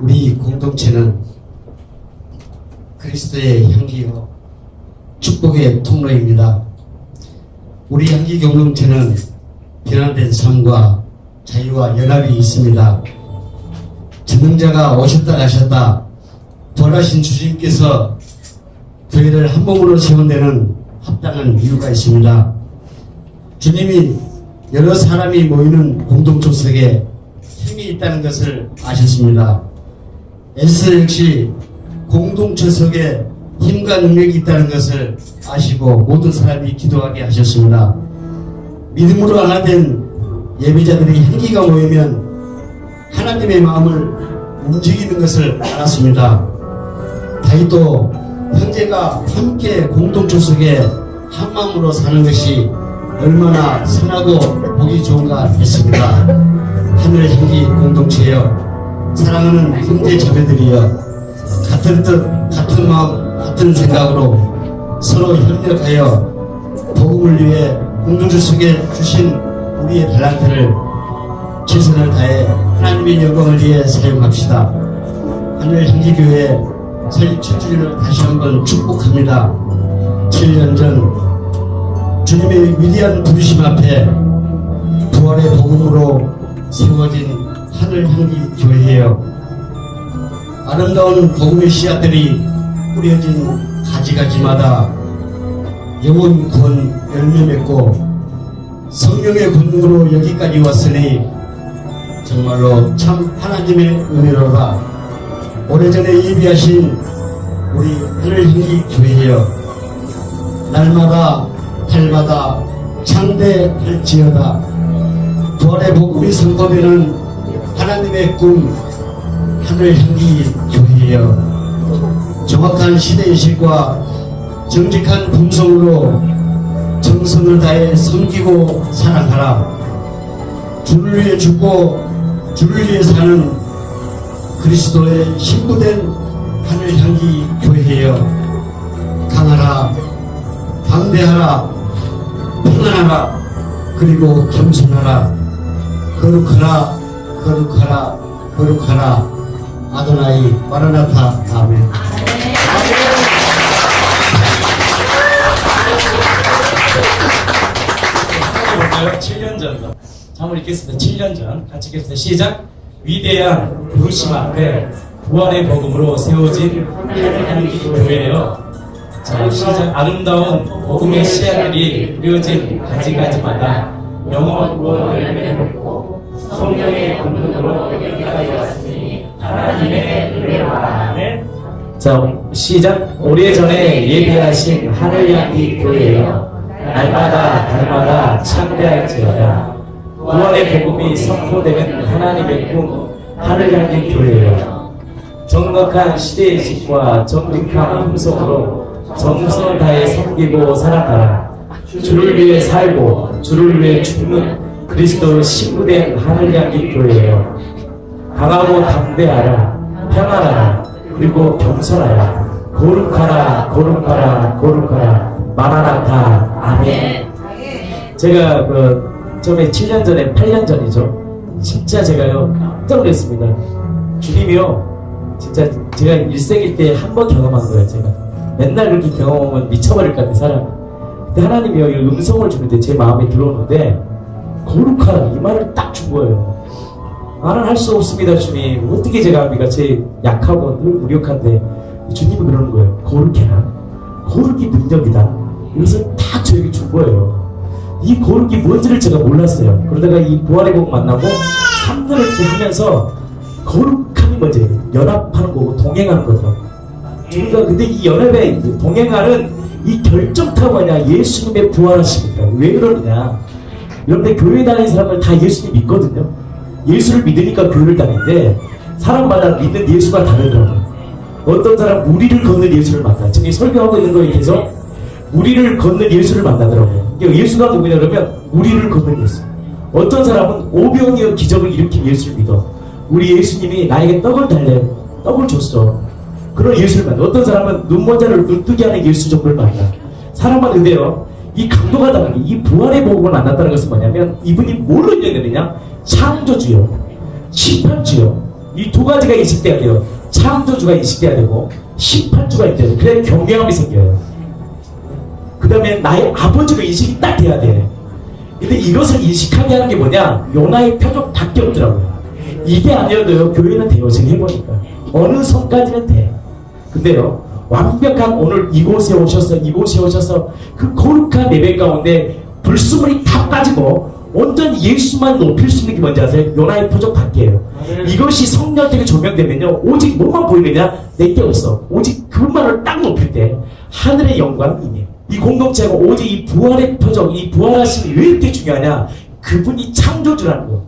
우리 공동체는 그리스도의 향기요 축복의 통로입니다. 우리 향기 공동체는 변화된 삶과 자유와 연합이 있습니다. 전능자가 오셨다 가셨다 부활하신 주님께서 교회를 한 몸으로 세운 데는 합당한 이유가 있습니다. 주님이 여러 사람이 모이는 공동체 속에 힘이 있다는 것을 아셨습니다. 에스더 역시 공동체 속에 힘과 능력이 있다는 것을 아시고 모든 사람이 기도하게 하셨습니다. 믿음으로 하나 된 예배자들의 향기가 모이면 하나님의 마음을 움직이는 것을 알았습니다. 다윗도 형제가 함께 공동체 속에 한 마음으로 사는 것이 얼마나 선하고 보기 좋은가 했습니다. 하늘 향기 공동체여, 사랑하는 형제 자매들이여, 같은 뜻, 같은 마음, 같은 생각으로 서로 협력하여 복음을 위해 공동체 속에 주신 우리의 달란트를 최선을 다해 하나님의 영광을 위해 사용합시다. 하늘 향기교회 설립 7주년을 다시 한번 축복합니다. 7년 전 주님의 위대한 부르심 앞에 부활의 복음으로 세워진 하늘향기 교회예요. 아름다운 복음의 씨앗들이 뿌려진 가지가지마다 영혼 구원 열매 맺고 성령의 권능으로 여기까지 왔으니 정말로 참 하나님의 은혜로다. 오래전에 예비하신 우리 하늘향기 교회여, 날마다 달마다 창대할지어다. 부활의 복음이 선포되는 하나님의 꿈 하늘향기 교회여, 정확한 시대의식과 정직한 품성으로 정성을 다해 섬기고 사랑하라. 주를 위해 죽고 주를 위해 사는 그리스도의 신부된 하늘향기 교회여, 강하라, 방대하라, 평안하라, 그리고 겸손하라. 거룩하라, 거룩하라, 거룩하라. 아도나이 마라나타. 아멘. 7년 전, 한번 읽겠습니다. 7년 전 같이 읽겠습니다. 시작. 위대한 부르심 앞에 부활의 복음으로 세워진 하늘향기 교회여, 자, 시작. 아름다운 복음의 씨앗들이 뿌려진 가지가지마다 영원 구원을 열매 맺고 성령의 권능으로 여기까지 왔으니 하나님의 은혜와. 자, 시작. 오래전에 예비하신 하늘향기 교회여, 날마다 달마다 창대할지어다. 구원의 복음이 선포되는 하나님의 꿈 하늘향기 교회여, 정확한 시대의식과 정직한 품성으로 정성을 다해 섬기고 살아가라. 주를 위해 살고 주를 위해 죽는 그리스도의 신부된 하늘향기 교회여, 강하고 담대하라, 평안하라, 그리고 겸손하라. 거룩하라, 거룩하라, 거룩하라. 마라나타. 아멘. 제가 처음에 7년 전에, 8년 전이죠. 진짜 제가요 깜짝 놀랐습니다. 주님이요, 진짜 제가 일생일 때 한 번 경험한 거예요. 제가 맨날 그렇게 경험하면 미쳐버릴 것 같은 사람. 근데 하나님이요, 이 음성을 주는데 제 마음에 들어오는데 거룩하라, 이 말을 딱 준 거예요. 나는 할 수 없습니다, 주님. 어떻게 제가 합니까? 제 약하고 늘 무력한데 주님이 그러는 거예요. 거룩해라. 거룩이 능력이다. 이것을 딱 저에게 준 거예요. 이 거룩이 뭔지를 제가 몰랐어요. 그러다가 이 부활의 복음 만나고 3년을 이렇게 하면서 거룩함이 뭔지 연합하는 거고 동행하는 거죠. 그러니까 근데 이 연합에 동행하는 이 결정타가 뭐냐? 예수님의 부활하십니다. 왜 그러느냐? 여러분들 교회 다니는 사람은 다 예수님 믿거든요. 예수를 믿으니까 교회를 다니는데 사람마다 믿는 예수가 다르더라고요. 어떤 사람 무리를 걷는 예수를 만나. 지금 설교하고 있는 거에 계속 무리를 걷는 예수를 만나더라고요. 그러니까 예수가 누구냐 그러면 무리를 걷는 예수. 어떤 사람은 오병이어 기적을 일으킨 예수를 믿어. 우리 예수님이 나에게 떡을 달래, 떡을 줬어. 그런 예수를 만나. 어떤 사람은 눈먼자를 눈뜨게 하는 예수 정도를 만나. 사람마다 근데요, 이 강도가 다른 게, 이 부활의 복음을 만났다는 것은 뭐냐면 이분이 뭘로 인정되느냐? 창조주요, 심판주요, 이 두 가지가 인식돼야 돼요. 창조주가 인식돼야 되고 심판주가 있어야 돼요. 그래야 경외함이 생겨요. 그 다음에 나의 아버지가 인식이 딱 돼야 돼. 근데 이것을 인식하게 하는 게 뭐냐? 요나의 표적밖에 없더라고요. 이게 아니어도요, 교회는 돼요. 지금 해보니까. 어느 선까지는 돼. 근데요, 완벽한 오늘 이곳에 오셔서 그 거룩한 예배 가운데 불수물이 다 빠지고 온전히 예수만 높일 수 있는 게 뭔지 아세요? 요나의 표적밖에요. 이것이 성령에게 조명되면요, 오직 뭐만 보이느냐? 내게 없어. 오직 그분만을 딱 높일 때 하늘의 영광이 임해요. 이 공동체가 오직 이 부활의 표적, 이 부활하심이 왜 이렇게 중요하냐? 그분이 창조주라는 거,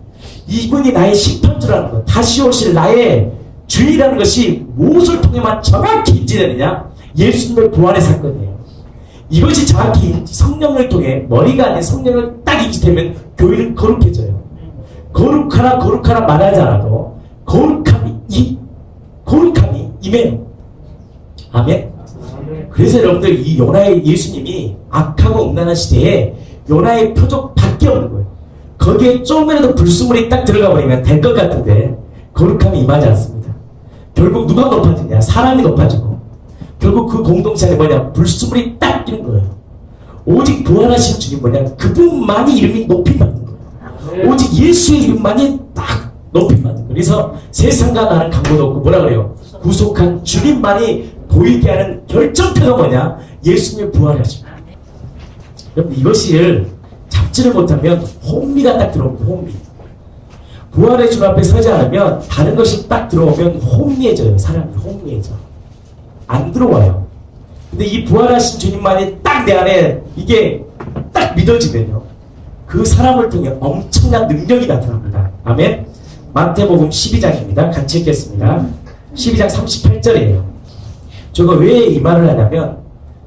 이분이 나의 심판주라는 거, 다시 오실 나의 주의라는 것이 무엇을 통해만 정확히 인지되느냐? 예수님의 부활의 사건이에요. 이것이 정확히 성령을 통해, 머리가 아닌 성령을 딱 인지되면 교회는 거룩해져요. 거룩하라 말하지 않아도 거룩함이 임해요. 아멘. 그래서 여러분들, 이 요나의 예수님이 악하고 음란한 시대에 요나의 표적밖에 없는 거예요. 거기에 조금이라도 불순물이 딱 들어가 버리면 될 것 같은데 거룩함이 임하지 않습니다. 결국 누가 높아지냐? 사람이 높아지고, 결국 그 공동체 안에 뭐냐? 불순물이 딱 끼는 거예요. 오직 부활하신 주님 뭐냐? 그분만이 이름이 높임받는 거예요. 오직 예수의 이름만이 딱 높임받는 거예요. 그래서 세상과 나는 강도도 없고, 뭐라 그래요? 구속한 주님만이 보이게 하는 결정태가 뭐냐? 예수님의 부활하십니다. 여러분, 이것을 잡지를 못하면 혼미가 딱 들어옵니다. 혼미. 부활의 주 앞에 서지 않으면 다른 것이 딱 들어오면 혼미해져요. 사람이 혼미해져. 안 들어와요. 근데 이 부활하신 주님만이 딱 내 안에 이게 딱 믿어지면요, 그 사람을 통해 엄청난 능력이 나타납니다. 아멘. 마태복음 12장입니다. 같이 읽겠습니다. 12장 38절이에요. 제가 왜 이 말을 하냐면,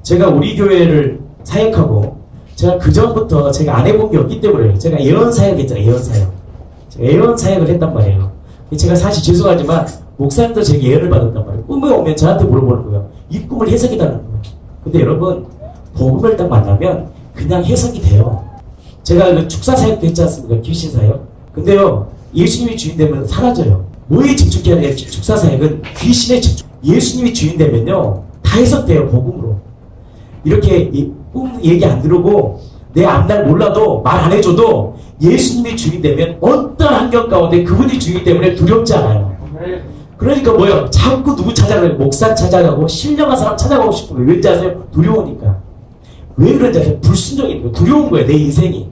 제가 우리 교회를 사역하고, 제가 그 전부터 제가 안 해본 게 없기 때문에, 제가 예언 사역 했잖아요. 예언 사역. 제가 예언 사역을 했단 말이에요. 제가 사실 죄송하지만 목사님도 제게 예언을 받았단 말이에요. 꿈에 오면 저한테 물어보는 거예요. 이 꿈을 해석해달라는 거예요. 근데 여러분, 복음을 딱 만나면 그냥 해석이 돼요. 제가 그 축사 사역도 했지 않습니까? 귀신 사역. 근데요, 예수님이 주인 되면 사라져요. 뭐에 집중해야 돼요? 축사 사역은 귀신에 집중. 예수님이 주인 되면요, 다 해석돼요. 복음으로. 이렇게 꿈 얘기 안 들고 내 앞날 몰라도 말 안 해줘도 예수님이 주인 되면 어떤 환경 가운데 그분이 주인 때문에 두렵지 않아요. 그러니까 뭐예요? 자꾸 누구 찾아가고, 목사 찾아가고, 신령한 사람 찾아가고 싶은 거예요. 왠지 아세요? 두려우니까. 왜 그런지 아세요? 불순종인 거예요. 두려운 거예요. 내 인생이.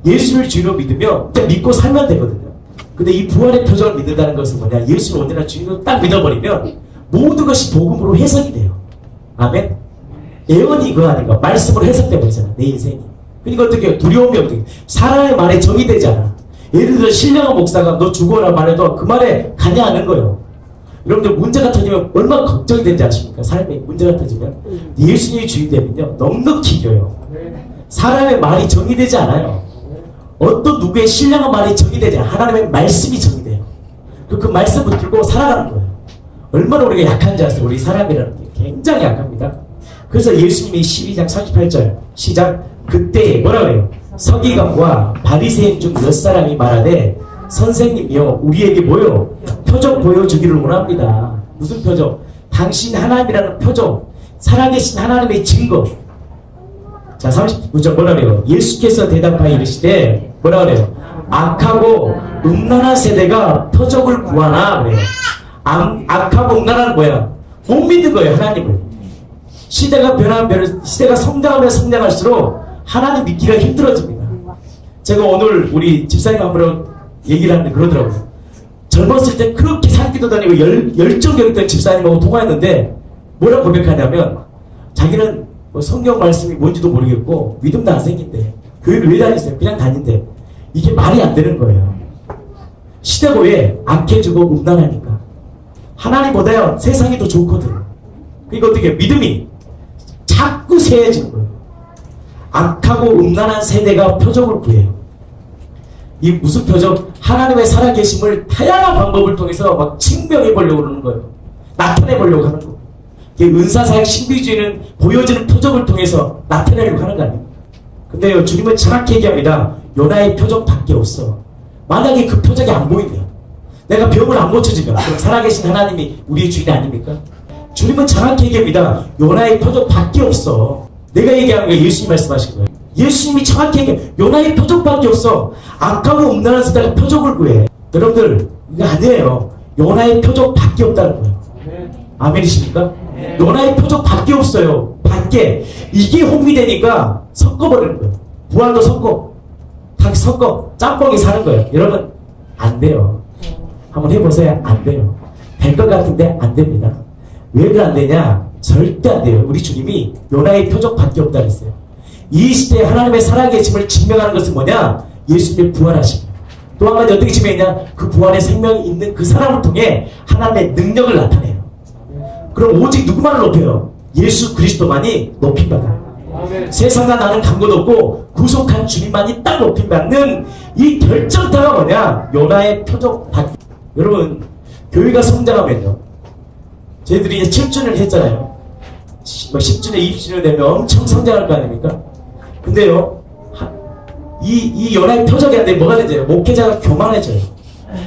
예수를 주인으로 믿으면 그냥 믿고 살면 되거든요. 근데 이 부활의 표적을 믿는다는 것은 뭐냐? 예수를 언제나 주인으로 딱 믿어버리면 모든 것이 복음으로 해석이 돼요. 아멘? 예언이 그거 아닌가? 말씀으로 해석돼 버리잖아. 내 인생이. 그러니까 어떻게 해요? 두려움이 어떻게 해요? 사람의 말에 정이 되지 않아. 예를 들어 신령한 목사가 너 죽어라 말해도 그 말에 가냐 하는 거예요. 여러분들, 문제가 터지면 얼마나 걱정이 되는지 아십니까? 삶에 문제가 터지면 예수님이 주인 되면요, 넉넉히 이겨요. 사람의 말이 정의되지 않아요. 어떤 누구의 신령한 말이 정의되지 않아요. 하나님의 말씀이 정의돼요. 그 말씀 붙들고 살아가는 거예요. 얼마나 우리가 약한지 아세요? 우리 사람이라는 게 굉장히 약합니다. 그래서 예수님이 12장 38절 시작. 그때 뭐라 그래요? 서기관과 바리새인 중 몇 사람이 말하되, 선생님이요, 우리에게 뭐요? 표적 보여주기를 원합니다. 무슨 표적? 당신 하나님이라는 표적, 살아계신 하나님의 증거. 자, 39절 뭐라 그래요? 예수께서 대답하여 이르시되 뭐라 그래요? 악하고 음란한 세대가 표적을 구하나 그래요. 악하고 음란한 뭐야? 못 믿는 거예요. 하나님을. 시대가 변하면 시대가 성장하면 성장할수록 하나님 믿기가 힘들어집니다. 제가 오늘 우리 집사님 한 분하고 얘기를 하는데 그러더라고요. 젊었을 때 그렇게 산기도 다니고 열정적이던 집사님하고 통화했는데 뭐라 고백하냐면, 자기는 뭐 성경 말씀이 뭔지도 모르겠고 믿음도 안 생긴대. 교회를 왜 다니세요? 그냥 다닌대. 이게 말이 안 되는 거예요. 시대가 왜 악해지고 음란하니까. 하나님보다요 세상이 더 좋거든. 그러니까 어떻게 해요? 믿음이 자꾸 세해지는 거예요. 악하고 음란한 세대가 표적을 구해요. 이 무슨 표적? 하나님의 살아계심을 다양한 방법을 통해서 막 증명해 보려고 그러는 거예요. 나타내 보려고 하는 거예요. 은사사역 신비주의는 보여지는 표적을 통해서 나타내려고 하는 거 아닙니까? 근데요, 주님은 정확히 얘기합니다. 요나의 표적밖에 없어. 만약에 그 표적이 안 보이면, 내가 병을 안 고쳐주면 그럼 살아계신 하나님이 우리의 주인 아닙니까? 주님은 정확히 얘기합니다. 요나의 표적밖에 없어. 내가 얘기하는 게 예수님 말씀하신 거예요. 예수님이 정확히 얘기해. 요나의 표적밖에 없어. 악하고 음란한 자가 표적을 구해. 여러분들 이거 아니에요. 요나의 표적밖에 없다는 거예요. 아멘이십니까? 요나의 표적밖에 없어요. 밖에. 이게 혼미 되니까 섞어버리는 거예요. 부활도 섞어. 다 섞어. 짬뽕이 사는 거예요. 여러분 안 돼요. 한번 해보세요. 안 돼요. 될 것 같은데 안 됩니다. 왜 안 되냐? 절대 안 돼요. 우리 주님이 요나의 표적밖에 없다 그랬어요. 이 시대에 하나님의 살아계심을 증명하는 것은 뭐냐? 예수님의 부활하심. 또 한 가지 어떻게 증명했냐? 그 부활의 생명이 있는 그 사람을 통해 하나님의 능력을 나타내요. 그럼 오직 누구만을 높여요? 예수 그리스도만이 높임받아요. 세상과 나는 간것도 없고 구속한 주님만이 딱 높임받는 이 결정타가 뭐냐? 요나의 표적밖에. 여러분 교회가 성장하면요, 저희들이 이제 7주년을 했잖아요. 10주년, 20주년 되면 엄청 성장할 거 아닙니까? 근데요, 이 연합 표적이 안 되면 뭐가 되죠? 목회자가 교만해져요.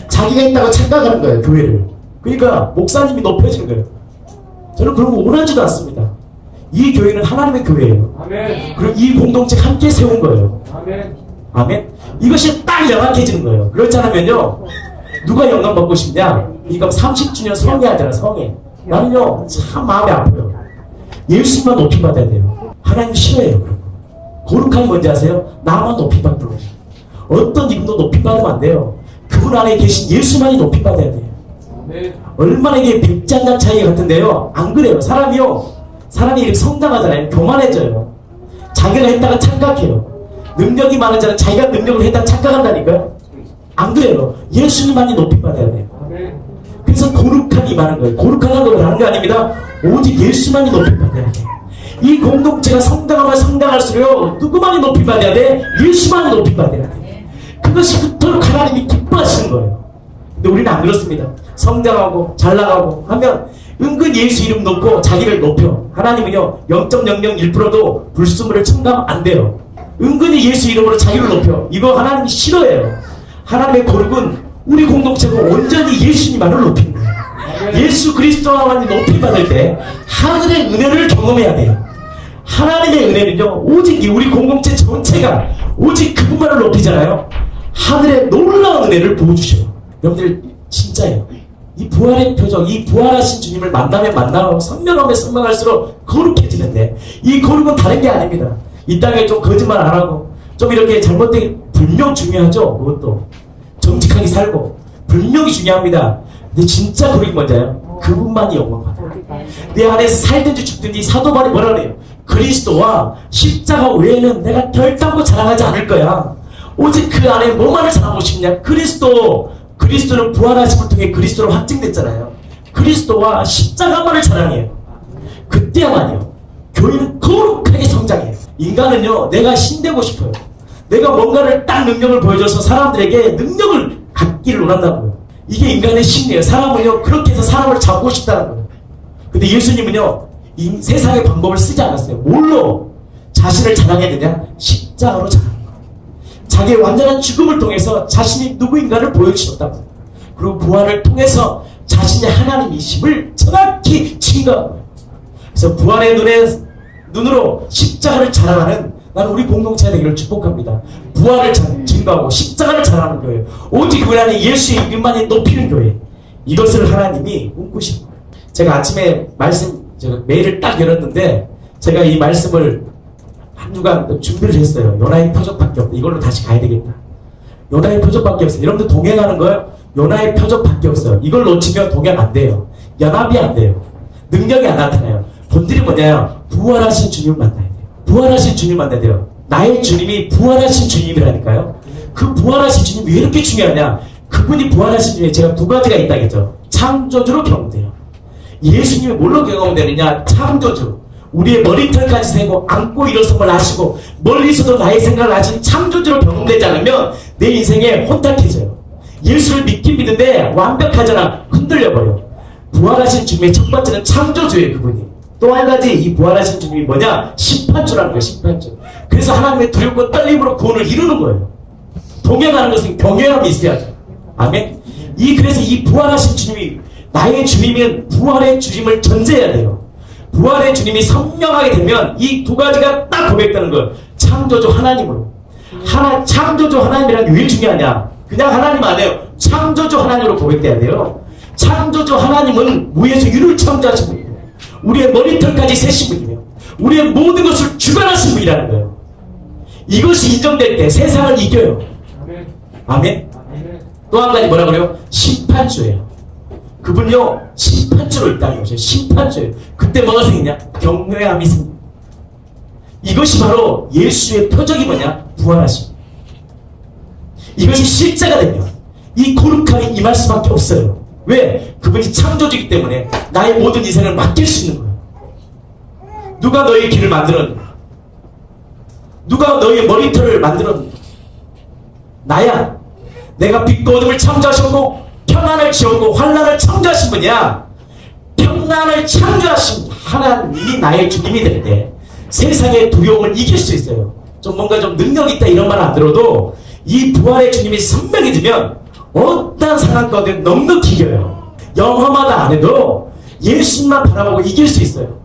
자기가 있다고 착각하는 거예요, 교회를. 그러니까 목사님이 높여지는 거예요. 저는 그런 거 원하지도 않습니다. 이 교회는 하나님의 교회예요. 아멘. 그리고 이 공동체 함께 세운 거예요. 아멘. 아멘. 이것이 딱 명확해지는 거예요. 그렇지 않으면요, 누가 영광 받고 싶냐? 이거 30주년 성회하잖아, 성회. 나는요, 참 마음이 아파요. 예수님만 높임 받아야 돼요. 하나님 싫어해요, 그런 거. 거룩함이 뭔지 아세요? 나만 높임 받는 거예요. 어떤 이분도 높임 받으면 안 돼요. 그분 안에 계신 예수만이 높임 받아야 돼요. 얼마나 이게 백장간 차이 같은데요. 안 그래요. 사람이 이렇게 성장하잖아요. 교만해져요. 자기가 했다가 착각해요. 능력이 많은 자는 자기가 능력을 했다가 착각한다니까요. 안 그래요. 예수님만이 높임 받아야 돼요. 그래서 거룩함이 많은 거예요. 거룩한 걸 하는 게 아닙니다. 오직 예수만이 높임 받아야 돼요. 이 공동체가 성장하면 성장할수록 누구만이 높임 받아야 돼? 예수만이 높임 받아야 돼. 그것이 그토록 하나님이 기뻐하시는 거예요. 근데 우리는 안 그렇습니다. 성장하고 잘 나가고 하면 은근 예수 이름 놓고 자기를 높여. 하나님은요 0.001%도 불순물을 첨가하면 안 돼요. 은근히 예수 이름으로 자기를 높여. 이거 하나님이 싫어해요. 하나님의 거룩은 우리 공동체가 온전히 예수님만을 높이는 거예요. 예수 그리스도만이 높임 받을 때 하늘의 은혜를 경험해야 돼요. 하나님의 은혜는요 오직 우리 공동체 전체가 오직 그분만을 높이잖아요. 하늘의 놀라운 은혜를 부어주셔요. 여러분들 진짜예요. 이 부활의 표적, 이 부활하신 주님을 만나면 만나고 선명하면 선명할수록 거룩해지는데, 이 거룩은 다른 게 아닙니다. 이 땅에 좀 거짓말 안 하고 좀 이렇게 잘못되게, 분명 중요하죠. 그것도 정직하게 살고 분명히 중요합니다. 근데 진짜 거룩이 뭔지요? 그분만이 영광 받아요. 내 안에서 살든지 죽든지 사도 바울이 뭐라 그래요? 그리스도와 십자가 외에는 내가 결단코 자랑하지 않을 거야. 오직 그 안에 뭐만을 자랑하고 싶냐? 그리스도는 부활하심을 통해 그리스도로 확증됐잖아요. 그리스도와 십자가만을 자랑해요. 그때야만요 교회는 거룩하게 성장해요. 인간은요 내가 신되고 싶어요. 내가 뭔가를 딱 능력을 보여줘서 사람들에게 능력을 갖기를 원한다고요. 이게 인간의 심리예요. 사람은요 그렇게 해서 사람을 잡고 싶다는 거예요. 근데 예수님은요 이 세상의 방법을 쓰지 않았어요. 뭘로 자신을 자랑해야 되냐? 십자가로 자랑해요. 자기의 완전한 죽음을 통해서 자신이 누구인가를 보여주셨다고. 그리고 부활을 통해서 자신의 하나님이심을 정확히 증거한 거예요. 그래서 부활의 눈으로 십자가를 자랑하는, 나는 우리 공동체가 되기를 축복합니다. 부활을 증거하고 십자가를 자랑하는 거예요. 오직 그 안에 예수의 이름만이 높이는 교회. 이것을 하나님이 꿈꾸신 거예요. 제가 아침에 제가 메일을 딱 열었는데 제가 이 말씀을 한 주간 준비를 했어요. 요나의 표적밖에 없다. 이걸로 다시 가야 되겠다. 요나의 표적밖에 없어요. 여러분들 동행하는 거요. 요나의 표적밖에 없어요. 이걸 놓치면 동행 안 돼요. 연합이 안 돼요. 능력이 안 나타나요. 본질이 뭐냐요? 부활하신 주님을 만나야 돼요. 부활하신 주님을 만나야 돼요. 나의 주님이 부활하신 주님이라니까요. 그 부활하신 주님이 왜 이렇게 중요하냐? 그분이 부활하신 주님에 제가 두 가지가 있다겠죠. 창조주로 경험돼요. 예수님이 뭘로 경험되느냐? 창조주. 우리의 머리털까지 세고 안고 일어섬을 하시고 멀리서도 나의 생각을 하신 창조주로 경험되지 않으면 내 인생에 혼탁해져요. 예수를 믿긴 믿는데 완벽하잖아. 흔들려버려. 부활하신 주님의 첫 번째는 창조주예요. 그분이. 또 한 가지 이 부활하신 주님이 뭐냐? 심판주라는 거예요. 심판주. 그래서 하나님의 두렵고 떨림으로 구원을 이루는 거예요. 동행하는 것은 경외함이 있어야죠. 아멘. 그래서 이 부활하신 주님이 나의 주님은 부활의 주님을 전제해야 돼요. 부활의 주님이 선명하게 되면 이 두 가지가 딱 고백되는 거예요. 창조주 하나님으로. 창조주 하나님이란 게 왜 중요하냐? 그냥 하나님 아니에요. 창조주 하나님으로 고백돼야 돼요. 창조주 하나님은 무에서 유를 창조하신 분이에요. 우리의 머리털까지 세신 분이에요. 우리의 모든 것을 주관하신 분이라는 거예요. 이것이 인정될 때 세상을 이겨요. 아멘. 또 한 가지 뭐라 그래요? 심판주예요. 그분요 심판주로 있다는 거죠. 심판주예요. 그때 뭐가 생기냐? 경외함이 생깁니다. 이것이 바로 예수의 표적이 뭐냐? 부활하심. 이것이 실제가 되면 이 거룩함이 임할 수밖에 없어요. 왜? 그분이 창조주이기 때문에 나의 모든 인생을 맡길 수 있는 거예요. 누가 너의 길을 만들었는가? 누가 너의 머리털을 만들었는가? 나야. 내가 빛과 어둠을 창조하셨고 평안을 지었고 환난을 창조하신 분이야. 평안을 창조하신 하나님이 나의 주님이 될 때 세상의 두려움을 이길 수 있어요. 좀 뭔가 좀 능력 있다 이런 말 안 들어도 이 부활의 주님이 선명해지면 어떤 상황 가운데 넉넉히 이겨요. 영험하다 안 해도 예수님만 바라보고 이길 수 있어요.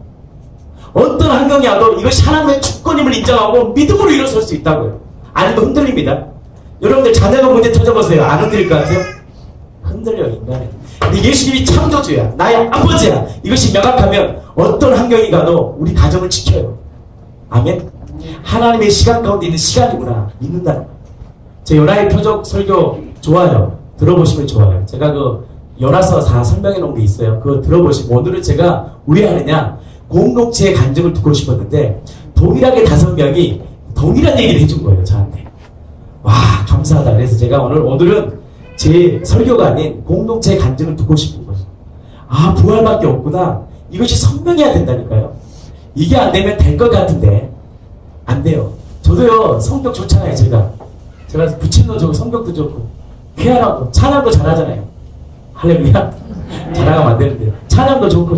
어떤 환경이 와도 이것이 하나님의 주권임을 인정하고 믿음으로 일어설 수 있다고요. 아니면 흔들립니다. 여러분들 자녀가 문제 터져보세요. 안 흔들릴 것 같아요? 흔들려 인간은. 근데 예수님이 창조주야. 나의 아버지야. 이것이 명확하면 어떤 환경이 가도 우리 가정을 지켜요. 아멘. 하나님의 시간 가운데 있는 시간이구나 믿는다는 거예요. 제 연하의 표적 설교 좋아요. 들어보시면 좋아요. 제가 그 연하서 다 설명해 놓은 게 있어요. 그거 들어보시고 오늘은 제가 왜 하느냐 공동체의 간증을 듣고 싶었는데 동일하게 5명이 동일한 얘기를 해준 거예요. 저한테. 와 감사하다. 그래서 제가 오늘은 제 설교가 아닌 공동체의 간증을 듣고 싶은 거죠. 아 부활밖에 없구나. 이것이 선명해야 된다니까요. 이게 안 되면 될 것 같은데 안 돼요. 저도요 성격 좋잖아요. 제가 부친도 좋고 성격도 좋고 쾌활하고 찬양도 잘하잖아요. 할렐루야. 자랑하면 안 되는데 찬양도 좋고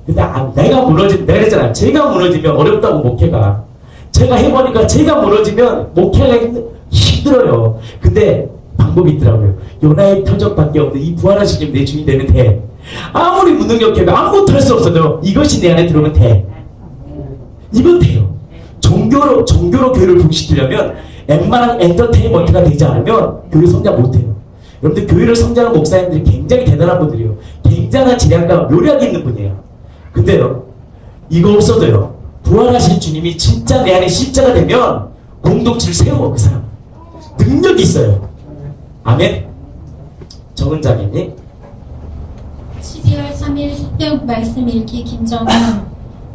근데 내가 무너지면 내가 그랬잖아요. 제가 무너지면 어렵다고 목회가 제가 해보니까 제가 무너지면 목회가 힘들어요. 근데 방법이 있더라고요. 요나의 표적밖에 없는 이 부활하신 주님 내 주인 되면 돼. 아무리 무능력해도 아무것도 할 수 없어도 이것이 내 안에 들어오면 돼. 이건 돼요. 종교로 교회를 부흥시키려면 웬만한 엔터테인먼트가 되지 않으면 교회 성장 못해요. 여러분들 교회를 성장하는 목사님들이 굉장히 대단한 분들이에요. 굉장한 지략과 묘략이 있는 분이에요. 근데요 이거 없어도요 부활하신 주님이 진짜 내 안에 십자가 되면 공동체를 세워. 그 사람 능력이 있어요. 아멘. 정은자매님 12월 3일 새벽 말씀 읽기 김정은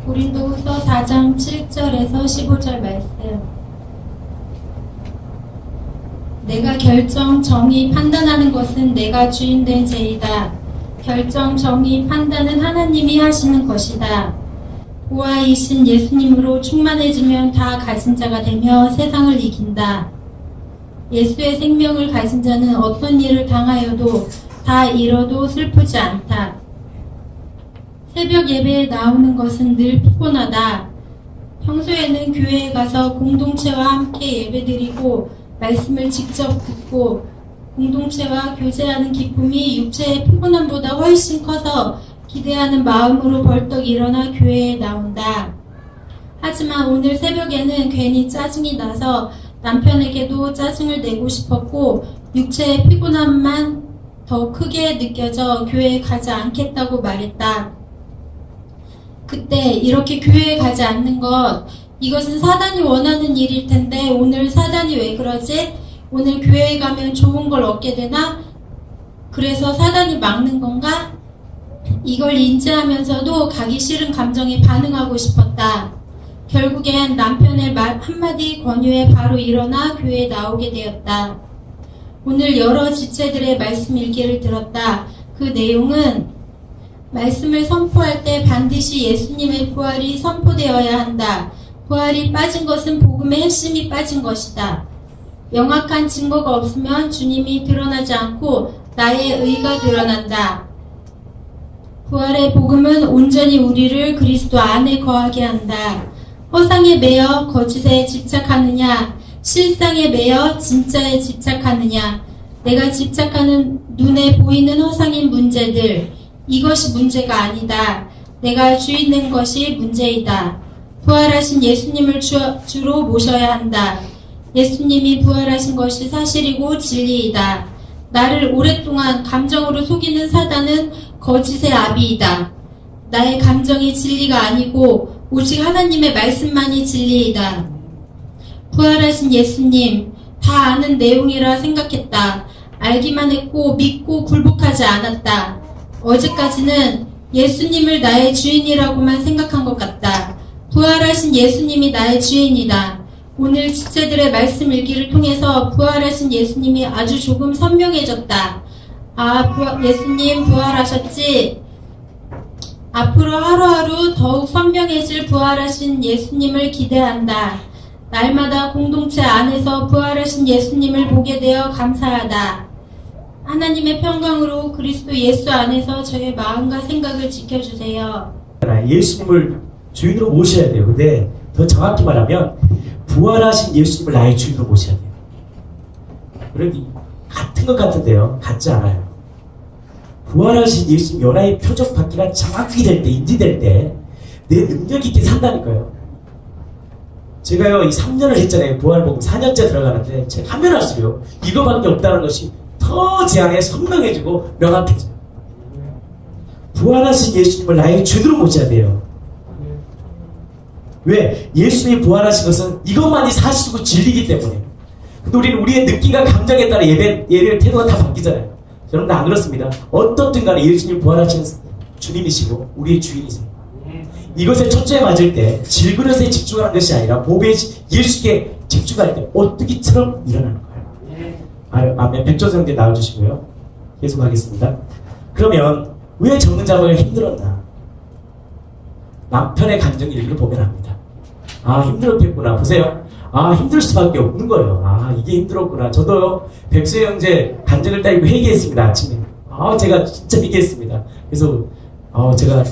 고린도후서 4장 7절에서 15절 말씀. 내가 결정, 정의, 판단하는 것은 내가 주인된 죄이다. 결정, 정의, 판단은 하나님이 하시는 것이다. 보아이신 예수님으로 충만해지면 다 가진 자가 되며 세상을 이긴다. 예수의 생명을 가진 자는 어떤 일을 당하여도 다 잃어도 슬프지 않다. 새벽 예배에 나오는 것은 늘 피곤하다. 평소에는 교회에 가서 공동체와 함께 예배드리고 말씀을 직접 듣고 공동체와 교제하는 기쁨이 육체의 피곤함보다 훨씬 커서 기대하는 마음으로 벌떡 일어나 교회에 나온다. 하지만 오늘 새벽에는 괜히 짜증이 나서 남편에게도 짜증을 내고 싶었고 육체의 피곤함만 더 크게 느껴져 교회에 가지 않겠다고 말했다. 그때 이렇게 교회에 가지 않는 이것은 사단이 원하는 일일 텐데 오늘 사단이 왜 그러지? 오늘 교회에 가면 좋은 걸 얻게 되나? 그래서 사단이 막는 건가? 이걸 인지하면서도 가기 싫은 감정에 반응하고 싶었다. 결국엔 남편의 말 한마디 권유에 바로 일어나 교회에 나오게 되었다. 오늘 여러 지체들의 말씀 일기를 들었다. 그 내용은 말씀을 선포할 때 반드시 예수님의 부활이 선포되어야 한다. 부활이 빠진 것은 복음의 핵심이 빠진 것이다. 명확한 증거가 없으면 주님이 드러나지 않고 나의 의가 드러난다. 부활의 복음은 온전히 우리를 그리스도 안에 거하게 한다. 허상에 매여 거짓에 집착하느냐, 실상에 매여 진짜에 집착하느냐. 내가 집착하는 눈에 보이는 허상인 문제들, 이것이 문제가 아니다. 내가 주인 된 것이 문제이다. 부활하신 예수님을 주로 모셔야 한다. 예수님이 부활하신 것이 사실이고 진리이다. 나를 오랫동안 감정으로 속이는 사단은 거짓의 아비이다. 나의 감정이 진리가 아니고 오직 하나님의 말씀만이 진리이다. 부활하신 예수님, 다 아는 내용이라 생각했다. 알기만 했고 믿고 굴복하지 않았다. 어제까지는 예수님을 나의 주인이라고만 생각한 것 같다. 부활하신 예수님이 나의 주인이다. 오늘 지체들의 말씀 일기를 통해서 부활하신 예수님이 아주 조금 선명해졌다. 예수님 부활하셨지? 앞으로 하루하루 더욱 선명해질 부활하신 예수님을 기대한다. 날마다 공동체 안에서 부활하신 예수님을 보게 되어 감사하다. 하나님의 평강으로 그리스도 예수 안에서 저의 마음과 생각을 지켜주세요. 예수님을 주인으로 모셔야 돼요. 근데 더 정확히 말하면 부활하신 예수님을 나의 주인으로 모셔야 돼요. 그런데 같은 것 같은데요. 같지 않아요. 부활하신 예수님 연하의 표적 받기가 정확히 될 때, 인지될 때 내 능력 있게 산다니까요. 제가요 이 3년을 했잖아요. 부활복음 4년째 들어가는데 제가 하면 할수록 이거밖에 없다는 것이 더 제 안에 선명해지고 명확해져요. 부활하신 예수님을 나의 주인으로 모셔야 돼요. 왜? 예수님이 부활하신 것은 이것만이 사실이고 진리이기 때문에. 근데 우리는 우리의 느낌과 감정에 따라 예배의 태도가 다 바뀌잖아요. 여러분 안 그렇습니다. 어떻든 간에 예수님 부활하신 주님이시고 우리의 주인이세요. 이것에 초점에 맞을 때 질그릇에 집중하는 것이 아니라 보배에 예수께 집중할 때 오뚜기처럼 일어나는 거예요. 아멘. 백조성대 나와주시고요. 계속하겠습니다. 그러면 왜 정은 잡아가 힘들었나? 남편의 감정 일기를 보면 압니다. 힘들었겠구나. 보세요. 힘들 수밖에 없는 거예요. 이게 힘들었구나. 저도요, 백수 형제 간증을 따위고 회개했습니다. 아침에. 제가 진짜 믿겠습니다. 그래서,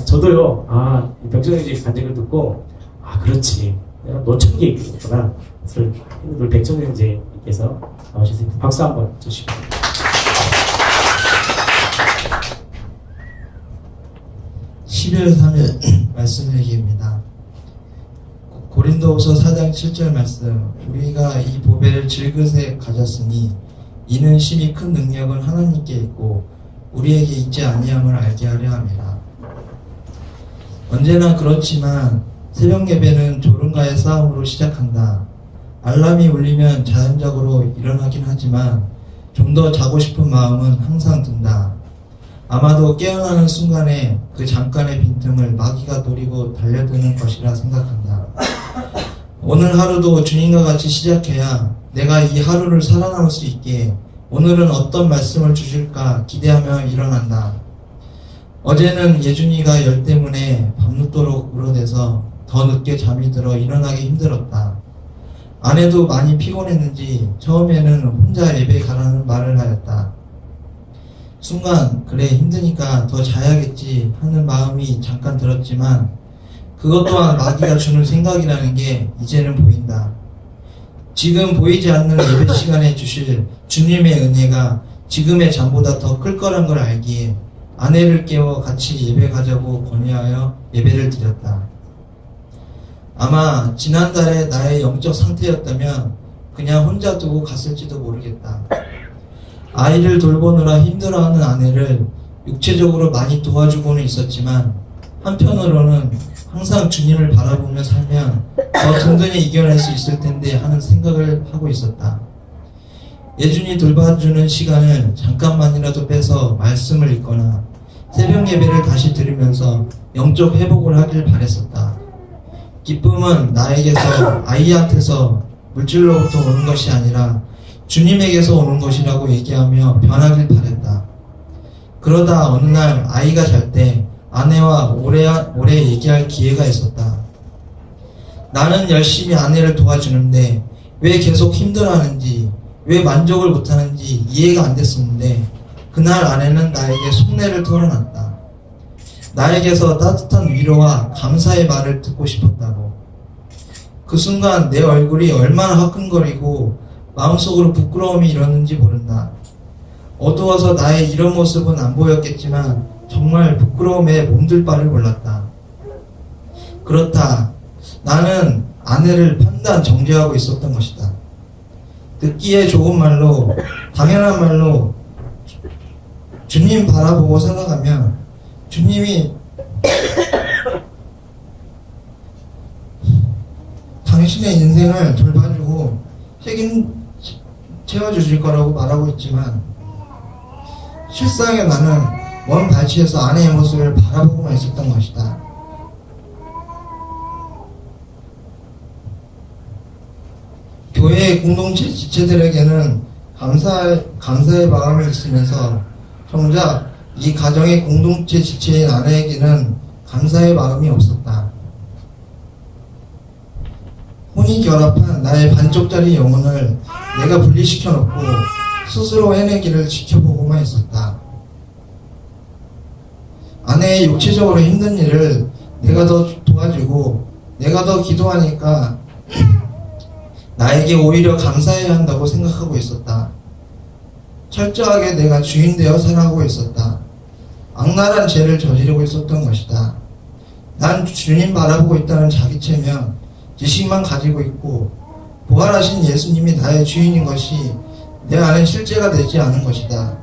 저도요, 백수 형제 간증을 듣고, 그렇지. 내가 노천기에 있겠구나. 그래서 우리 백수 형제께서 나오셔서 박수 한번 주시고. 12월 3일 말씀 얘기입니다. 고린도후서 4장 7절 말씀. 우리가 이 보배를 질그릇에 가졌으니 이는 심히 큰 능력은 하나님께 있고 우리에게 있지 아니함을 알게 하려 함이라. 언제나 그렇지만 새벽 예배는 졸음과의 싸움으로 시작한다. 알람이 울리면 자연적으로 일어나긴 하지만 좀 더 자고 싶은 마음은 항상 든다. 아마도 깨어나는 순간에 그 잠깐의 빈틈을 마귀가 노리고 달려드는 것이라 생각한다. 오늘 하루도 주님과 같이 시작해야 내가 이 하루를 살아남을 수 있게 오늘은 어떤 말씀을 주실까 기대하며 일어난다. 어제는 예준이가 열 때문에 밤늦도록 울어대서 더 늦게 잠이 들어 일어나기 힘들었다. 아내도 많이 피곤했는지 처음에는 혼자 예배 가라는 말을 하였다. 순간 그래 힘드니까 더 자야겠지 하는 마음이 잠깐 들었지만 그것 또한 마귀가 주는 생각이라는 게 이제는 보인다. 지금 보이지 않는 예배 시간에 주실 주님의 은혜가 지금의 잠보다 더 클 거란 걸 알기에 아내를 깨워 같이 예배 가자고 권유하여 예배를 드렸다. 아마 지난달에 나의 영적 상태였다면 그냥 혼자 두고 갔을지도 모르겠다. 아이를 돌보느라 힘들어하는 아내를 육체적으로 많이 도와주고는 있었지만 한편으로는 항상 주님을 바라보며 살면 더 든든히 이겨낼 수 있을 텐데 하는 생각을 하고 있었다. 예준이 돌봐주는 시간을 잠깐만이라도 빼서 말씀을 읽거나 새벽 예배를 다시 들으면서 영적 회복을 하길 바랬었다. 기쁨은 나에게서 아이한테서 물질로부터 오는 것이 아니라 주님에게서 오는 것이라고 얘기하며 변하길 바랬다. 그러다 어느 날 아이가 잘 때 아내와 오래 얘기할 기회가 있었다. 나는 열심히 아내를 도와주는데 왜 계속 힘들어하는지, 왜 만족을 못하는지 이해가 안 됐었는데 그날 아내는 나에게 속내를 털어놨다. 나에게서 따뜻한 위로와 감사의 말을 듣고 싶었다고. 그 순간 내 얼굴이 얼마나 화끈거리고 마음속으로 부끄러움이 일었는지 모른다. 어두워서 나의 이런 모습은 안 보였겠지만 정말 부끄러움에 몸둘 바를 몰랐다. 그렇다. 나는 아내를 판단 정죄하고 있었던 것이다. 듣기에 좋은 말로, 당연한 말로 주님 바라보고 살아가면 주님이 당신의 인생을 돌봐주고 책임 채워주실 거라고 말하고 있지만 실상에 나는 먼 발치에서 아내의 모습을 바라보고만 있었던 것이다. 교회의 공동체 지체들에게는 감사의 마음이 있으면서 정작 이 가정의 공동체 지체인 아내에게는 감사의 마음이 없었다. 혼이 결합한 나의 반쪽짜리 영혼을 내가 분리시켜 놓고 스스로 해내기를 지켜보고만 있었다. 아내의 육체적으로 힘든 일을 내가 더 도와주고 내가 더 기도하니까 나에게 오히려 감사해야 한다고 생각하고 있었다. 철저하게 내가 주인 되어 살아가고 있었다. 악랄한 죄를 저지르고 있었던 것이다. 난 주님 바라보고 있다는 자기체며 지식만 가지고 있고 부활하신 예수님이 나의 주인인 것이 내 안에 실제가 되지 않은 것이다.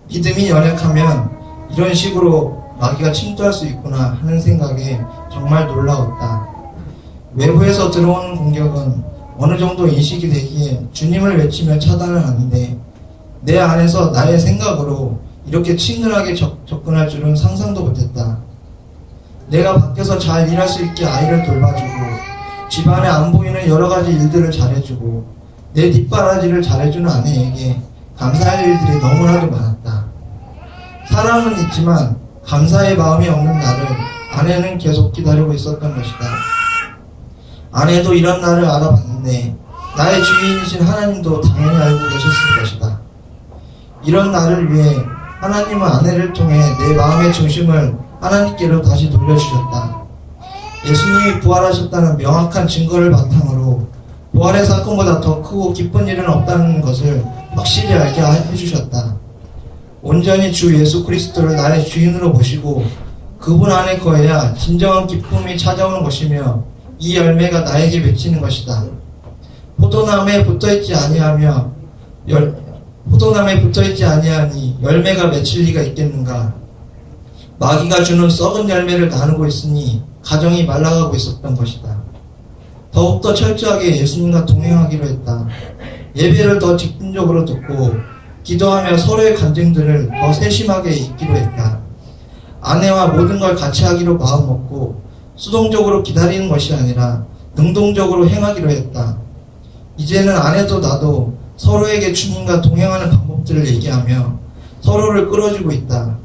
믿음이 연약하면 이런 식으로 마귀가 침투할 수 있구나 하는 생각에 정말 놀라웠다. 외부에서 들어오는 공격은 어느 정도 인식이 되기에 주님을 외치며 차단은 하는데 내 안에서 나의 생각으로 이렇게 친근하게 접근할 줄은 상상도 못했다. 내가 밖에서 잘 일할 수 있게 아이를 돌봐주고 집안에 안 보이는 여러 가지 일들을 잘해주고 내 뒷바라지를 잘해주는 아내에게 감사할 일들이 너무나도 많았다. 사랑은 있지만 감사의 마음이 없는 나를 아내는 계속 기다리고 있었던 것이다. 아내도 이런 나를 알아봤는데 나의 주인이신 하나님도 당연히 알고 계셨을 것이다. 이런 나를 위해 하나님은 아내를 통해 내 마음의 중심을 하나님께로 다시 돌려주셨다. 예수님이 부활하셨다는 명확한 증거를 바탕으로 부활의 사건보다 더 크고 기쁜 일은 없다는 것을 확실히 알게 해주셨다. 온전히 주 예수 그리스도를 나의 주인으로 모시고 그분 안에 거해야 진정한 기쁨이 찾아오는 것이며 이 열매가 나에게 맺히는 것이다. 포도나무에 붙어있지 아니하니 열매가 맺힐 리가 있겠는가. 마귀가 주는 썩은 열매를 나누고 있으니 가정이 말라가고 있었던 것이다. 더욱더 철저하게 예수님과 동행하기로 했다. 예배를 더 집중적으로 듣고 기도하며 서로의 간증들을 더 세심하게 읽기로 했다. 아내와 모든 걸 같이 하기로 마음먹고 수동적으로 기다리는 것이 아니라 능동적으로 행하기로 했다. 이제는 아내도 나도 서로에게 주님과 동행하는 방법들을 얘기하며 서로를 끌어주고 있다.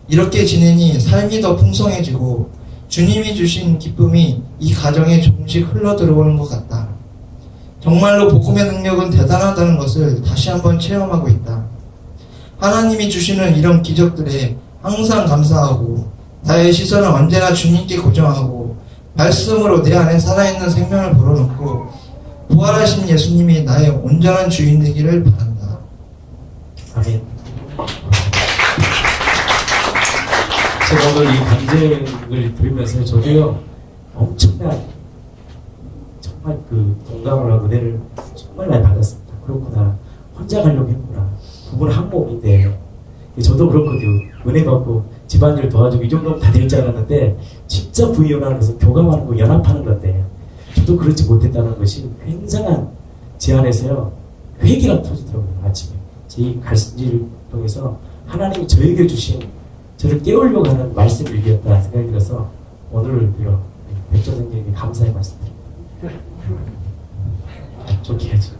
이렇게 지내니 삶이 더 풍성해지고 주님이 주신 기쁨이 이 가정에 조금씩 흘러들어오는 것 같다. 정말로 복음의 능력은 대단하다는 것을 다시 한번 체험하고 있다. 하나님이 주시는 이런 기적들에 항상 감사하고 나의 시선을 언제나 주님께 고정하고 말씀으로 내 안에 살아있는 생명을 불어넣고 부활하신 예수님이 나의 온전한 주인 되기를 바란다. 아멘. 제가 오늘 이 간증을 들으면서 저도요 엄청난 정말 그 공감을 은혜를 정말 많이 받았습니다. 그렇구나, 혼자 가려고 했구나, 부부는 한 몸인데. 저도 그렇거든요. 은혜 받고 집안일 도와주고 이 정도면 다 될 줄 알았는데 진짜 부유하는 것은 교감하는 거, 연합하는 건데 저도 그렇지 못했다는 것이 굉장한 제 안에서요 회개가 터지더라고요. 아침에 제 갈증을 통해서 하나님이 저에게 주신 저를 깨우려고 하는 말씀을 읽었다 생각이 들어서 오늘 들어 백조 선생님께 감사의 말씀드립니다. 좋게 해야죠.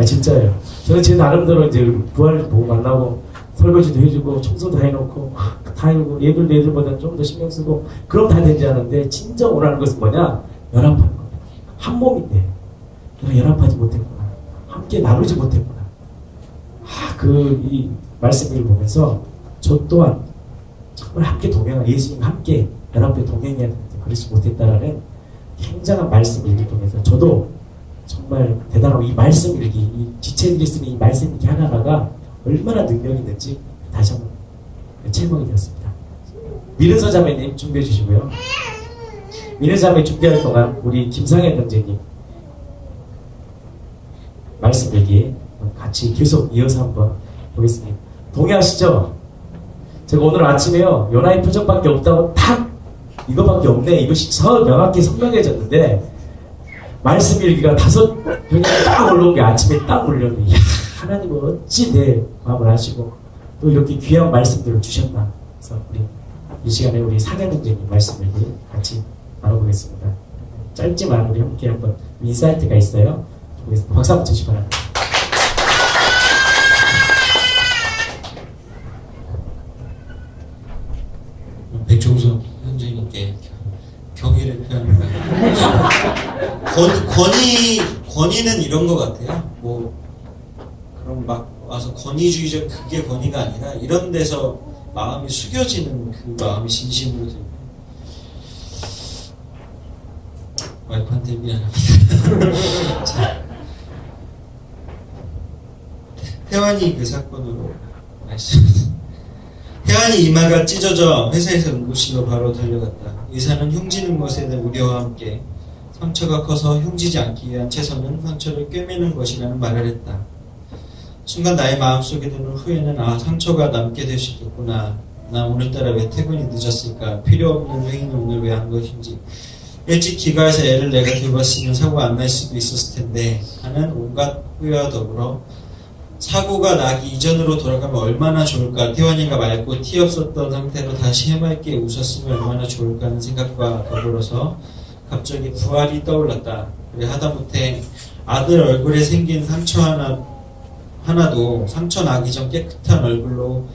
진짜예요. 저는 제 나름대로 이제 부활 보고 만나고 설거지도 해주고 청소도 해놓고 다 해놓고 얘들도 얘들보다 좀 더 신경 쓰고 그럼 다 되지 않은데 진짜 원하는 것은 뭐냐? 연합하는 겁니다. 한 몸인데 내가 연합하지 못했구나, 함께 나누지 못했구나. 이 말씀을 보면서 저 또한 정말 함께 동행한 예수님 함께 연합해 동행해야 되는데 그렇지 못했다라는 굉장한 말씀을 통해서 저도 정말 대단하고 이 말씀 읽기, 이 지체들이 쓰는 이 말씀 읽기 하나하나가 얼마나 능력이 있는지 다시 한번 체험하게 되었습니다. 민은서 자매님 준비해 주시고요. 민은서 자매 준비할 동안 우리 김상현 형제님 말씀 읽기 같이 계속 이어서 한번 보겠습니다. 동의하시죠? 제가 오늘 아침에요 요나의 표적밖에 없다고 딱 이거밖에 없네, 이것이 명확히 선명해졌는데 말씀 일기가 5병이 딱 올라온 게 아침에 딱 올렸네. 이야, 하나님은 어찌 내 마음을 하시고 또 이렇게 귀한 말씀들을 주셨나. 그래서 우리 이 시간에 우리 상현 형제님 말씀을 같이 나눠보겠습니다. 짧지만 우리 함께 한번 인사이트가 있어요. 보겠습니다. 박수 한번 주시기 바랍니다. 백종석 현재님께 경의를 표합니다. 권위는 이런 것 같아요. 뭐 그럼 막 와서 권위주의적 그게 권위가 아니라 이런 데서 마음이 숙여지는 그 마음이 진심으로 들고 와이프한테 미안합니다. 자, 태환이 그 사건으로 말씀드립니다. 태환이 이마가 찢어져 회사에서 응급실로 바로 달려갔다. 의사는 흉지는 것에 대한 우려와 함께 상처가 커서 흉지지 않기 위한 최선은 상처를 꿰매는 것이라는 말을 했다. 순간 나의 마음속에 드는 후회는 상처가 남게 될 수 있겠구나. 나 오늘따라 왜 퇴근이 늦었을까? 필요 없는 행위는 오늘 왜 한 것인지. 일찍 귀가해서 애를 내가 들봤으면 사고가 안 날 수도 있었을 텐데 하는 온갖 후회와 더불어 사고가 나기 이전으로 돌아가면 얼마나 좋을까. 태환이가 맑고 티 없었던 상태로 다시 해맑게 웃었으면 얼마나 좋을까 하는 생각과 더불어서 갑자기 부활이 떠올랐다. 그래 하다못해 아들 얼굴에 생긴 상처 하나도 상처 나기 전 깨끗한 얼굴로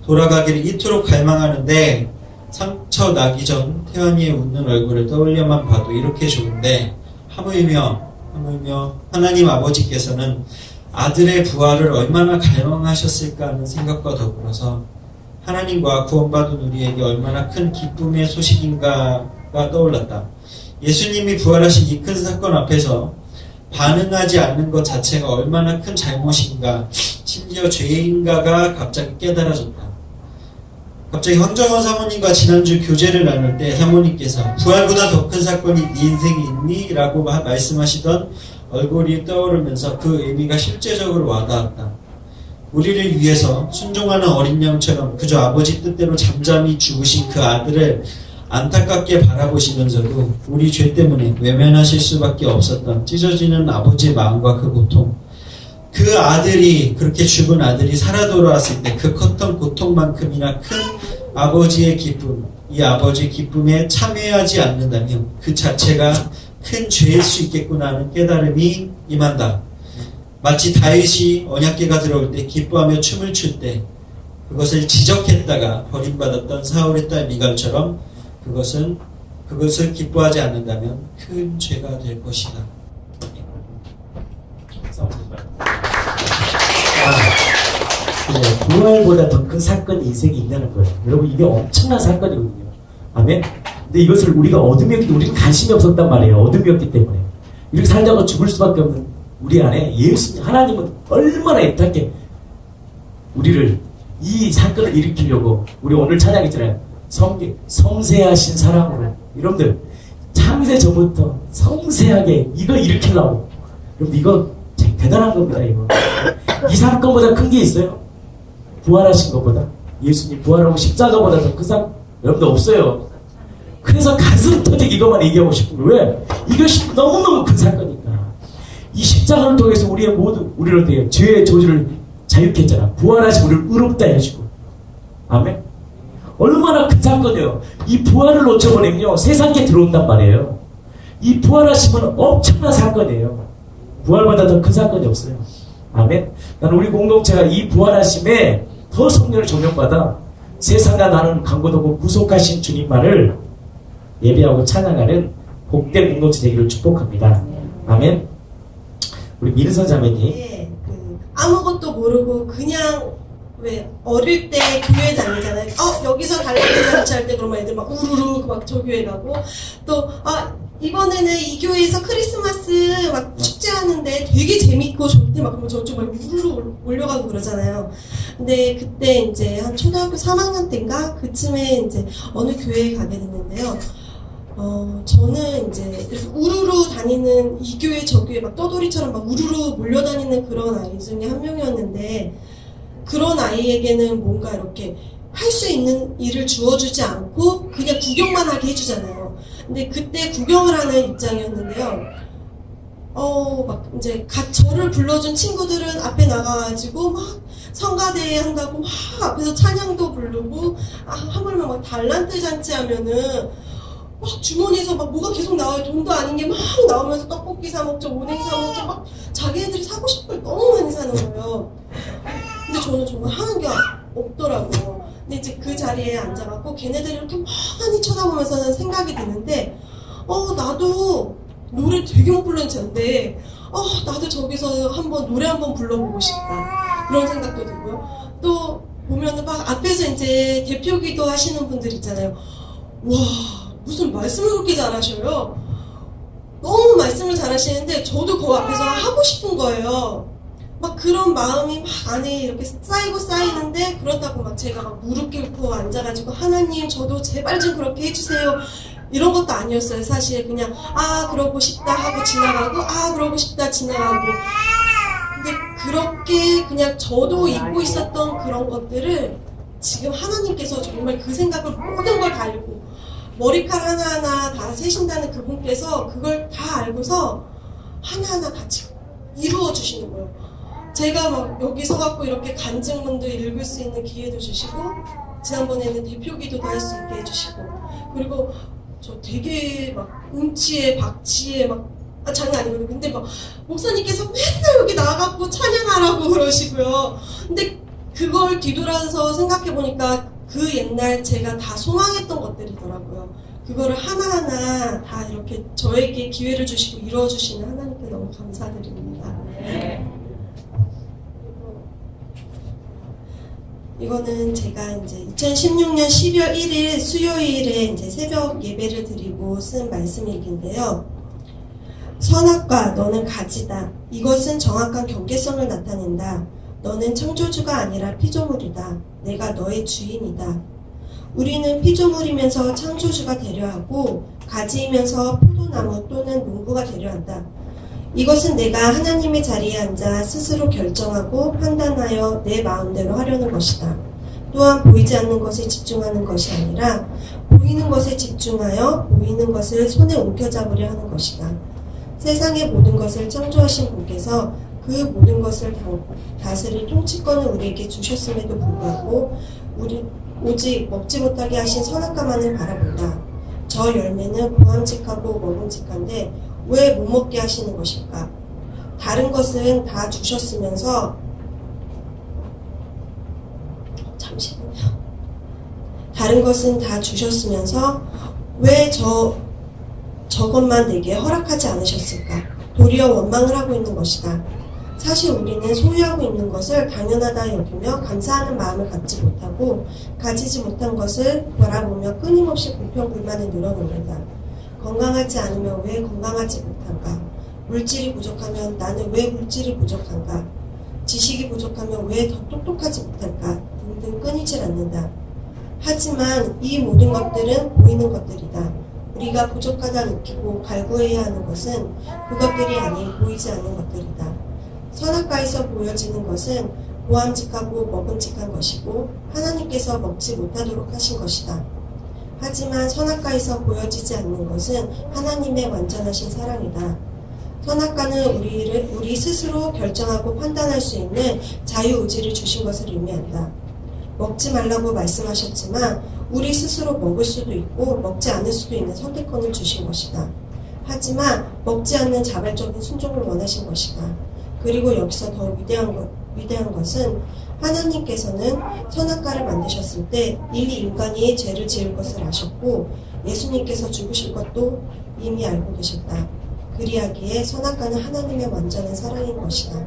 돌아가기를 이토록 갈망하는데 상처 나기 전 태환이의 웃는 얼굴을 떠올려만 봐도 이렇게 좋은데 하물며 하나님 아버지께서는 아들의 부활을 얼마나 갈망하셨을까 하는 생각과 더불어서 하나님과 구원받은 우리에게 얼마나 큰 기쁨의 소식인가가 떠올랐다. 예수님이 부활하신 이 큰 사건 앞에서 반응하지 않는 것 자체가 얼마나 큰 잘못인가, 심지어 죄인가가 갑자기 깨달아졌다. 갑자기 황정원 사모님과 지난주 교제를 나눌 때 사모님께서 부활보다 더 큰 사건이 네 인생에 있니? 라고 말씀하시던 얼굴이 떠오르면서 그 의미가 실제적으로 와닿았다. 우리를 위해서 순종하는 어린 양처럼 그저 아버지 뜻대로 잠잠히 죽으신 그 아들을 안타깝게 바라보시면서도 우리 죄 때문에 외면하실 수밖에 없었던 찢어지는 아버지의 마음과 그 고통, 그 아들이, 그렇게 죽은 아들이 살아 돌아왔을 때 그 컸던 고통만큼이나 큰 아버지의 기쁨, 이 아버지의 기쁨에 참여하지 않는다면 그 자체가 큰 죄일 수 있겠구나 하는 깨달음이 임한다. 마치 다윗이 언약궤가 들어올 때 기뻐하며 춤을 출 때 그것을 지적했다가 버림받았던 사울의 딸 미갈처럼 그것을 기뻐하지 않는다면 큰 죄가 될 것이다. 부활보다 더 큰 사건이 인생에 있다는 거예요. 여러분, 이게 엄청난 사건이거든요. 아멘. 근데 이것을 우리가 우리는 관심이 없었단 말이에요. 어둠이었기 때문에. 이렇게 살다가 죽을 수밖에 없는 우리 안에 하나님은 얼마나 애타게 우리를 이 사건을 일으키려고, 우리 오늘 찬양했잖아요. 섬세하신 사랑으로. 여러분들, 창세 전부터 섬세하게 이거 일으키려고. 여러분, 이거 대단한 겁니다, 이거. 이 사건보다 큰 게 있어요? 부활하신 것보다. 예수님 부활하고 십자가보다 더 큰 사건, 여러분들 없어요. 그래서 가슴 터지게 이것만 얘기하고 싶은 거예요. 왜? 이것이 너무너무 큰 사건이니까. 이 십자가를 통해서 우리를 어떻게 죄의 저주를 자유케 했잖아. 부활하시고 우리를 의롭다 해주고. 아멘. 얼마나 큰 사건이에요. 이 부활을 놓쳐버리면요, 세상에 들어온단 말이에요. 이 부활하시면 엄청난 사건이에요. 부활보다 더 큰 사건이 없어요. 아멘. 나는 우리 공동체가 이 부활하심에 더 성령을 조명받아 세상과 나는 강고도고 구속하신 주님만을 예배하고 찬양하는 복된 공동체 되기를 축복합니다. 아멘. 우리 민선 자매님. 네, 아무것도 모르고 그냥 왜 어릴 때 교회 다니잖아요. 여기서 달라지는 같이 할 때 그러면 애들 막 우르르 막 저 교회 가고 또 이번에는 이 교회에서 크리스마스 막 축제하는 하는데 되게 재밌고 좋대 막 그러면 저쪽 막 우르르 올려가고 그러잖아요. 근데 그때 이제 한 초등학교 3학년 때인가 그쯤에 이제 어느 교회에 가게 됐는데요. 저는 이제 이렇게 우르르 다니는 이 교회 저 교회 막 떠돌이처럼 막 우르르 몰려다니는 그런 아이 중에 한 명이었는데, 그런 아이에게는 뭔가 이렇게 할 수 있는 일을 주어주지 않고 그냥 구경만 하게 해주잖아요. 근데 그때 구경을 하는 입장이었는데요. 막 이제 저를 불러준 친구들은 앞에 나가가지고 막 성가대회 한다고 막 앞에서 찬양도 부르고, 하물며 막 달란트 잔치 하면은 막 주머니에서 막 뭐가 계속 나와요. 돈도 아닌 게 막 나오면서 떡볶이 사 먹죠, 오뎅 사 먹죠, 막 자기네들이 사고 싶은 걸 너무 많이 사는 거예요. 근데 저는 정말 하는 게 없더라고요. 근데 이제 그 자리에 앉아갖고 걔네들이 이렇게 많이 쳐다보면서 생각이 드는데, 나도 노래 되게 못 부르는 차인데, 나도 저기서 한번 노래 한번 불러보고 싶다. 그런 생각도 들고요. 또 보면은 막 앞에서 이제 대표 기도 하시는 분들 있잖아요. 와, 무슨 말씀을 그렇게 잘하셔요. 너무 말씀을 잘하시는데 저도 그 앞에서 하고 싶은 거예요. 막 그런 마음이 막 안에 이렇게 쌓이고 쌓이는데, 그렇다고 막 제가 막 무릎 꿇고 앉아가지고 하나님 저도 제발 좀 그렇게 해주세요 이런 것도 아니었어요. 사실 그냥 그러고 싶다 하고 지나가고, 그러고 싶다 지나가고. 근데 그렇게 그냥 저도 잊고 있었던 그런 것들을 지금 하나님께서 정말 그 생각을 모든 걸 다 알고 머리카락 하나하나 다 세신다는 그분께서 그걸 다 알고서 하나하나 같이 이루어 주시는 거예요. 제가 막 여기 서갖고 이렇게 간증문도 읽을 수 있는 기회도 주시고, 지난번에는 대표 기도도 할 수 있게 해주시고, 그리고 저 되게 막 음치에 박치에 막 장난 아니거든요. 근데 막 목사님께서 맨날 여기 나가갖고 찬양하라고 그러시고요. 근데 그걸 뒤돌아서 생각해보니까 그 옛날 제가 다 소망했던 것들이더라고요. 그거를 하나하나 다 이렇게 저에게 기회를 주시고 이루어주시는 하나님께 너무 감사드립니다. 이거는 제가 이제 2016년 12월 1일 수요일에 이제 새벽 예배를 드리고 쓴 말씀일기인데요. 선악과 너는 가지다. 이것은 정확한 경계성을 나타낸다. 너는 창조주가 아니라 피조물이다. 내가 너의 주인이다. 우리는 피조물이면서 창조주가 되려 하고 가지이면서 포도나무 또는 농부가 되려 한다. 이것은 내가 하나님의 자리에 앉아 스스로 결정하고 판단하여 내 마음대로 하려는 것이다. 또한 보이지 않는 것에 집중하는 것이 아니라 보이는 것에 집중하여 보이는 것을 손에 움켜잡으려 하는 것이다. 세상의 모든 것을 창조하신 분께서 그 모든 것을 다스릴 통치권을 우리에게 주셨음에도 불구하고 우리 오직 먹지 못하게 하신 선악과만을 바라본다. 저 열매는 보암직하고 먹음직한데 왜 못 먹게 하시는 것일까? 다른 것은 다 주셨으면서 다른 것은 다 주셨으면서 왜 저것만 내게 허락하지 않으셨을까? 도리어 원망을 하고 있는 것이다. 사실 우리는 소유하고 있는 것을 당연하다 여기며 감사하는 마음을 갖지 못하고 가지지 못한 것을 바라보며 끊임없이 불평불만을 늘어놓는다. 건강하지 않으면 왜 건강하지 못한가? 물질이 부족하면 나는 왜 물질이 부족한가? 지식이 부족하면 왜 더 똑똑하지 못할까? 등등 끊이질 않는다. 하지만 이 모든 것들은 보이는 것들이다. 우리가 부족하다 느끼고 갈구해야 하는 것은 그것들이 아닌 보이지 않는 것들이다. 선악과에서 보여지는 것은 보암직하고 먹음직한 것이고 하나님께서 먹지 못하도록 하신 것이다. 하지만 선악과에서 보여지지 않는 것은 하나님의 완전하신 사랑이다. 선악과는 우리 스스로 결정하고 판단할 수 있는 자유의지를 주신 것을 의미한다. 먹지 말라고 말씀하셨지만 우리 스스로 먹을 수도 있고 먹지 않을 수도 있는 선택권을 주신 것이다. 하지만 먹지 않는 자발적인 순종을 원하신 것이다. 그리고 여기서 더 위대한 것은 하나님께서는 선악과를 만드셨을 때 이미 인간이 죄를 지을 것을 아셨고 예수님께서 죽으실 것도 이미 알고 계셨다. 그리하기에 선악과는 하나님의 완전한 사랑인 것이다.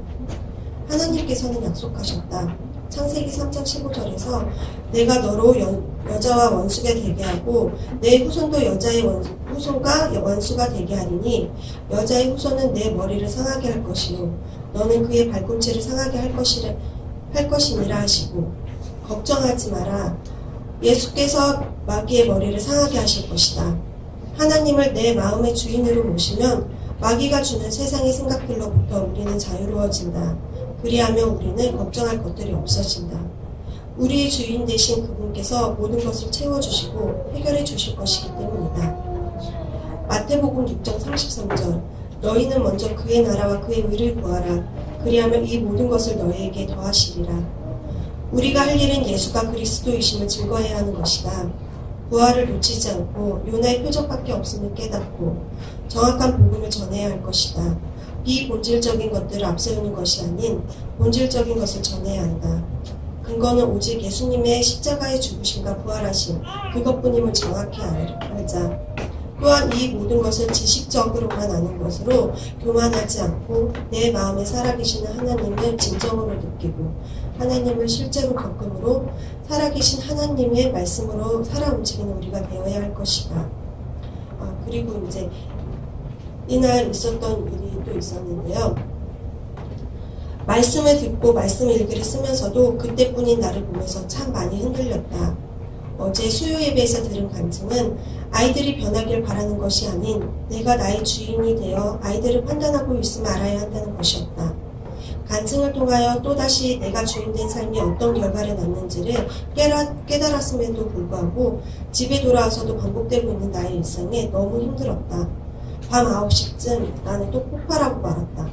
하나님께서는 약속하셨다. 창세기 3장 15절에서 내가 너로 여자와 원수가 되게 하고 내 후손도 여자의 후손과 원수가 되게 하리니 여자의 후손은 내 머리를 상하게 할 것이요 너는 그의 발꿈치를 상하게 할 것이니라 하시고 걱정하지 마라. 예수께서 마귀의 머리를 상하게 하실 것이다. 하나님을 내 마음의 주인으로 모시면 마귀가 주는 세상의 생각들로부터 우리는 자유로워진다. 그리하면 우리는 걱정할 것들이 없어진다. 우리의 주인 되신 그분께서 모든 것을 채워주시고 해결해 주실 것이기 때문이다. 마태복음 6장 33절 너희는 먼저 그의 나라와 그의 의를 구하라. 그리하면 이 모든 것을 너희에게 더하시리라. 우리가 할 일은 예수가 그리스도이심을 증거해야 하는 것이다. 부활을 놓치지 않고 요나의 표적밖에 없음을 깨닫고 정확한 복음을 전해야 할 것이다. 비본질적인 것들을 앞세우는 것이 아닌 본질적인 것을 전해야 한다. 근거는 오직 예수님의 십자가의 죽으심과 부활하심 그것뿐임을 정확히 알자. 또한 이 모든 것을 지식적으로만 아는 것으로 교만하지 않고 내 마음에 살아계시는 하나님을 진정으로 느끼고 하나님을 실제로 겪음으로 살아계신 하나님의 말씀으로 살아 움직이는 우리가 되어야 할 것이다. 그리고 이제 이날 있었던 일이 또 있었는데요. 말씀을 듣고 말씀 일기를 쓰면서도 그때뿐인 나를 보면서 참 많이 흔들렸다. 어제 수요 예배에서 들은 간증은 아이들이 변하길 바라는 것이 아닌 내가 나의 주인이 되어 아이들을 판단하고 있음을 알아야 한다는 것이었다. 간증을 통하여 또다시 내가 주인된 삶이 어떤 결과를 낳는지를 깨달았음에도 불구하고 집에 돌아와서도 반복되고 있는 나의 일상에 너무 힘들었다. 밤 9시쯤 나는 또 폭발하고 말았다.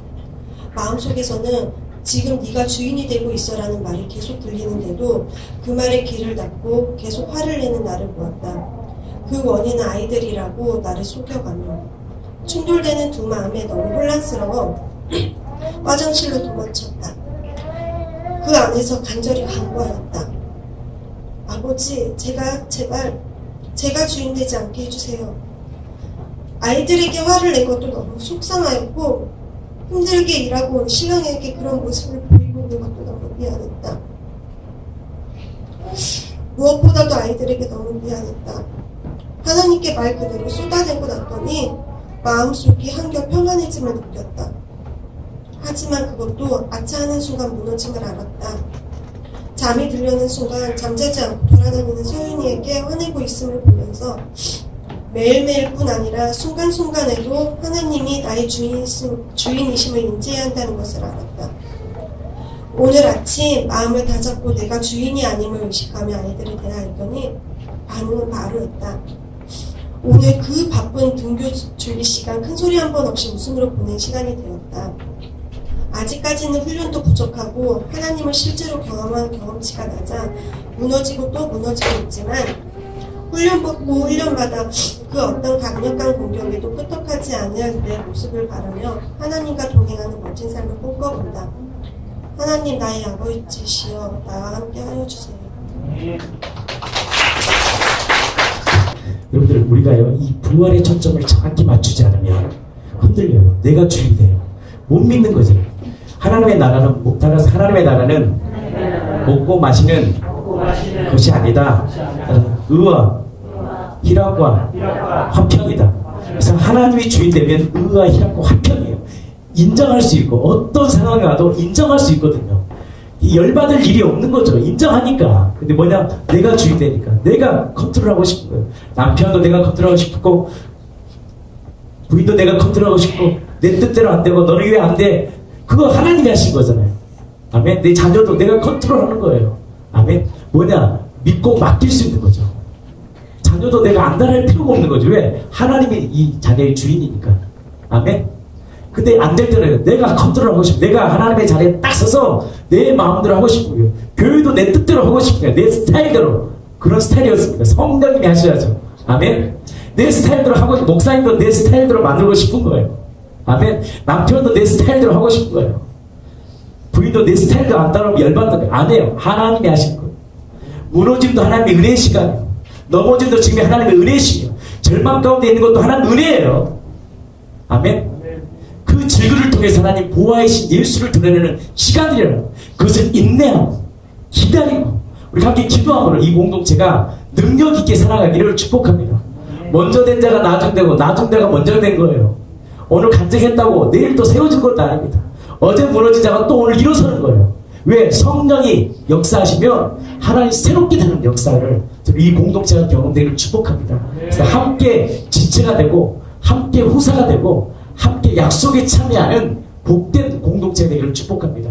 마음속에서는 지금 네가 주인이 되고 있어라는 말이 계속 들리는데도 그 말에 귀를 닫고 계속 화를 내는 나를 보았다. 그 원인은 아이들이라고 나를 속여가며 충돌되는 두 마음에 너무 혼란스러워 화장실로 도망쳤다. 그 안에서 간절히 간구하였다. 아버지, 제발 제가 주인 되지 않게 해주세요. 아이들에게 화를 낸 것도 너무 속상하였고 힘들게 일하고 온 신랑에게 그런 모습을 보이고 있는 것도 너무 미안했다. 무엇보다도 아이들에게 너무 미안했다. 하나님께 말 그대로 쏟아내고 났더니 마음속이 한결 평안해짐을 느꼈다. 하지만 그것도 아차하는 순간 무너짐을 알았다. 잠이 들려는 순간 잠자지 않고 돌아다니는 소윤이에게 화내고 있음을 보면서 매일매일뿐 아니라 순간순간에도 하나님이 나의 주인이심을 인지해야 한다는 것을 알았다. 오늘 아침 마음을 다잡고 내가 주인이 아님을 의식하며 아이들을 대하였더니 반응은 바로였다. 오늘 그 바쁜 등교 준비 시간 큰 소리 한 번 없이 웃음으로 보낸 시간이 되었다. 아직까지는 훈련도 부족하고 하나님을 실제로 경험한 경험치가 낮아 무너지고 또 무너지고 있지만 훈련 받고 훈련마다 그 어떤 강력한 공격에도 끄떡하지 않을 내 모습을 바라며 하나님과 동행하는 멋진 삶을 꿈꿔본다. 하나님 나의 아버지시여 나와 함께 하여 주세요. 여러분들 우리가요 이 부활의 초점을 정확히 맞추지 않으면 흔들려요. 내가 주인이 돼요. 못 믿는 거지. 하나님의 나라는 먹고 마시는 것이 아니다. 의와 희락과 화평이다. 그래서 하나님이 주인 되면 의와 희락과 화평이에요. 인정할 수 있고 어떤 상황이 와도 인정할 수 있거든요. 열받을 일이 없는 거죠. 인정하니까. 근데 뭐냐? 내가 주인 되니까. 내가 컨트롤하고 싶은 거예요. 남편도 내가 컨트롤하고 싶고 부인도 내가 컨트롤하고 싶고 내 뜻대로 안 되고 너는 왜 안 돼? 그거 하나님이 하신 거잖아요. 아멘. 내 자녀도 내가 컨트롤하는 거예요. 아멘. 뭐냐? 믿고 맡길 수 있는 거죠. 자녀도 내가 안달할 필요가 없는 거죠. 왜? 하나님이 이 자녀의 주인이니까. 아멘. 근데 안 될 때는 내가 컨트롤하고 싶고 내가 하나님의 자리에 딱 서서 내 마음대로 하고 싶고요. 교회도 내 뜻대로 하고 싶고요. 내 스타일대로. 그런 스타일이었습니다. 성령님이 하셔야죠. 아멘. 내 스타일대로 하고 목사님도 내 스타일대로 만들고 싶은 거예요. 아멘. 남편도 내 스타일대로 하고 싶은 거예요. 부인도 내 스타일대로 안 따라오면 열받는 거예요. 안 해요. 하나님이 하신 거예요. 무너짐도 하나님의 은혜의 시간이에요. 넘어짐도 지금 하나님의 은혜의 시간이에요. 절망 가운데 있는 것도 하나님 은혜예요. 아멘. 그 질그를 통해서 하나님 보아이신 예수를 드러내는 시간이라는 그것을 인내하고 기다리고 우리 함께 기도함으로 이 공동체가 능력 있게 살아가기를 축복합니다. 먼저 된 자가 나중되고 나중자가 먼저 된 거예요. 오늘 간증했다고 내일 또 세워진 것도 아닙니다. 어제 무너진 자가 또 오늘 일어서는 거예요. 왜? 성령이 역사하시면 하나님 새롭게 되는 역사를 이 공동체가 경험되기를 축복합니다. 그래서 함께 지체가 되고 함께 후사가 되고 함께 약속에 참여하는 복된 공동체 되기를 축복합니다.